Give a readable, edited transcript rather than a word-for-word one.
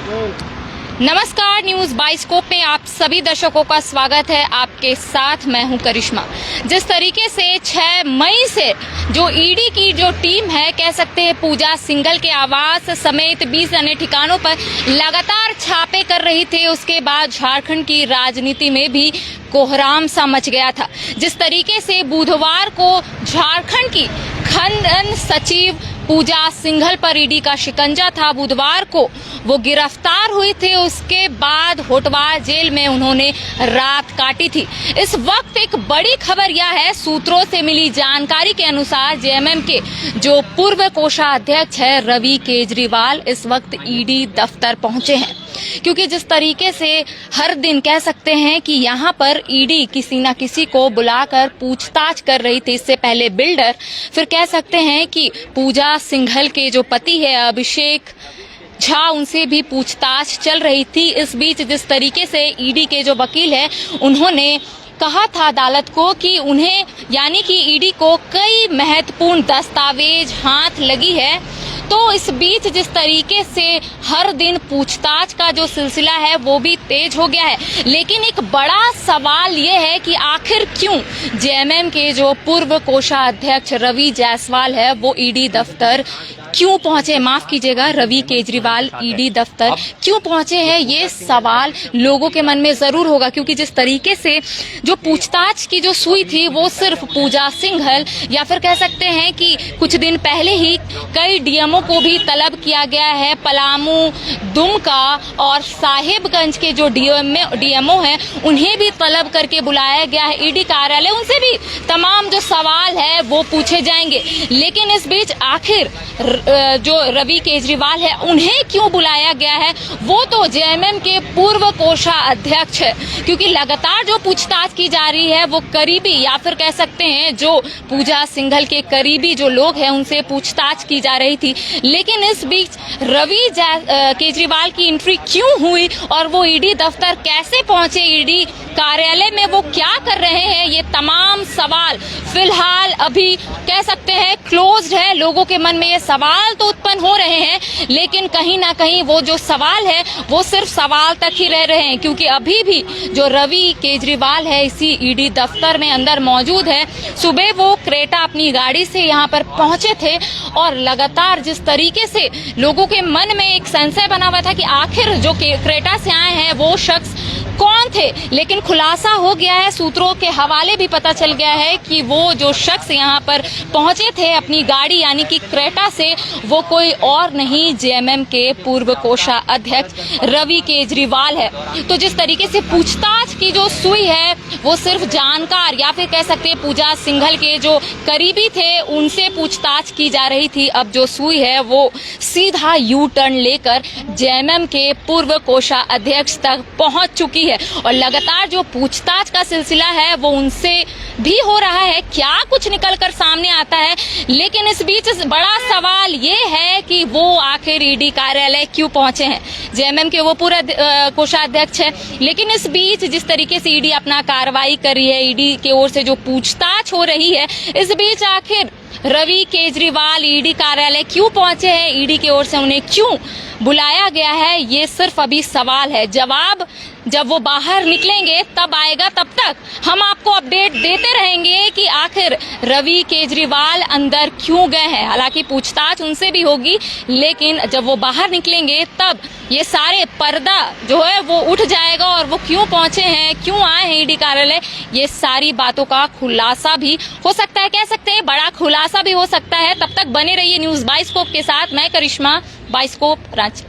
नमस्कार, news bioscope में आप सभी दर्शकों का स्वागत है। आपके साथ मैं हूं करिश्मा। जिस तरीके से 6 मई से जो ईडी की जो टीम है, कह सकते हैं पूजा सिंघल के आवास समेत 20 अन्य ठिकानों पर लगातार छापे कर रही थी, उसके बाद झारखंड की राजनीति में भी कोहराम सा मच गया था। जिस तरीके से बुधवार को झारखंड की खनन सचिव पूजा सिंघल पर ईडी का शिकंजा था। बुधवार को वो गिरफ्तार हुई थी, उसके बाद होटवार जेल में उन्होंने रात काटी थी। इस वक्त एक बड़ी खबर यह है, सूत्रों से मिली जानकारी के अनुसार जेएमएम के जो पूर्व कोषाध्यक्ष है रवि केजरीवाल इस वक्त ईडी दफ्तर पहुंचे हैं। क्योंकि जिस तरीके से हर दिन कह सकते हैं कि यहाँ पर ईडी किसी न किसी को बुलाकर पूछताछ कर रही थी। इससे पहले बिल्डर, फिर कह सकते हैं कि पूजा सिंघल के जो पति है अभिषेक झा, उनसे भी पूछताछ चल रही थी। इस बीच जिस तरीके से ईडी के जो वकील है उन्होंने कहा था अदालत को कि उन्हें यानी कि ईडी को कई महत्वपूर्ण दस्तावेज हाथ लगी है। तो इस बीच जिस तरीके से हर दिन पूछताछ का जो सिलसिला है वो भी तेज हो गया है, लेकिन एक बड़ा सवाल ये है कि आखिर क्यों जेएमएम के जो पूर्व कोषाध्यक्ष रवि जायसवाल है वो ईडी दफ्तर क्यों पहुंचे, माफ कीजिएगा, रवि केजरीवाल ईडी दफ्तर क्यों पहुंचे हैं, ये सवाल लोगों के मन में जरूर होगा। क्योंकि जिस तरीके से जो पूछताछ की जो सुई थी वो सिर्फ पूजा सिंघल या फिर कह सकते हैं कि कुछ दिन पहले ही कई डीएमओ को भी तलब किया गया है। पलामू, दुमका और साहिबगंज के जो डीएमओ हैं उन्हें भी तलब करके बुलाया गया है ईडी कार्यालय। उनसे भी तमाम जो सवाल है वो पूछे जाएंगे। लेकिन इस बीच आखिर जो रवि केजरीवाल है उन्हें क्यों बुलाया गया है, वो तो जेएमएम के पूर्व कोषाध्यक्ष है। क्योंकि लगातार जो पूछताछ की जा रही है वो करीबी या फिर कह सकते हैं जो पूजा सिंघल के करीबी जो लोग हैं उनसे पूछताछ की जा रही थी। लेकिन इस बीच रवि केजरीवाल की एंट्री क्यों हुई और वो ईडी दफ्तर कैसे पहुंचे, ईडी कार्यालय में वो क्या कर रहे हैं, ये तमाम सवाल फिलहाल अभी कह सकते हैं क्लोज्ड है। लोगों के मन में ये सवाल तो उत्पन्न हो रहे हैं, लेकिन कहीं ना कहीं वो जो सवाल है वो सिर्फ सवाल तक ही रह रहे हैं। क्योंकि अभी भी जो रवि केजरीवाल है इसी ईडी दफ्तर में अंदर मौजूद है। सुबह वो क्रेटा अपनी गाड़ी से यहाँ पर पहुंचे थे और लगातार जिस तरीके से लोगों के मन में एक संशय बना हुआ था कि आखिर जो क्रेटा से आए हैं वो शख्स कौन थे, लेकिन खुलासा हो गया है। सूत्रों के हवाले भी पता चल गया है कि वो जो शख्स यहाँ पर पहुंचे थे अपनी गाड़ी यानी कि क्रेटा से, वो कोई और नहीं जेएमएम के पूर्व कोषाध्यक्ष रवि केजरीवाल है। तो जिस तरीके से पूछताछ की जो सुई है वो सिर्फ जानकार या फिर कह सकते हैं पूजा सिंघल के जो करीबी थे उनसे पूछताछ की जा रही थी। अब जो सुई है वो सीधा यू टर्न लेकर जेएमएम के पूर्व कोषाध्यक्ष तक पहुंच चुकी है और लगातार जो पूछताछ का सिलसिला है वो उनसे भी हो रहा है। क्या कुछ निकलकर सामने आता है, लेकिन इस बीच बड़ा सवाल ये है कि वो आखिर ईडी कार्यालय क्यों पहुंचे हैं। जेएमएम के वो पूरा कोषाध्यक्ष है, लेकिन इस बीच जिस तरीके से ईडी अपना कार्रवाई कर रही है, ईडी की ओर से जो पूछताछ हो रही है, इस बीच आखिर रवि केजरीवाल ईडी कार्यालय क्यों पहुंचे हैं, ईडी की ओर से उन्हें क्यों बुलाया गया है, ये सिर्फ अभी सवाल है। जवाब जब वो बाहर निकलेंगे तब आएगा। तब तक हम आपको अपडेट देते रहेंगे कि आखिर रवि केजरीवाल अंदर क्यों गए हैं। हालांकि पूछताछ उनसे भी होगी, लेकिन जब वो बाहर निकलेंगे तब ये सारे पर्दा जो है वो उठ जाएगा और वो क्यों पहुंचे हैं, क्यों आए हैं ईडी कार्यालय, ये सारी बातों का खुलासा भी हो सकता है, कह सकते हैं बड़ा खुलासा भी हो सकता है। तब तक बने रहिए न्यूज बाइस्कोप के साथ। मैं करिश्मा, बाइस्कोप रांची।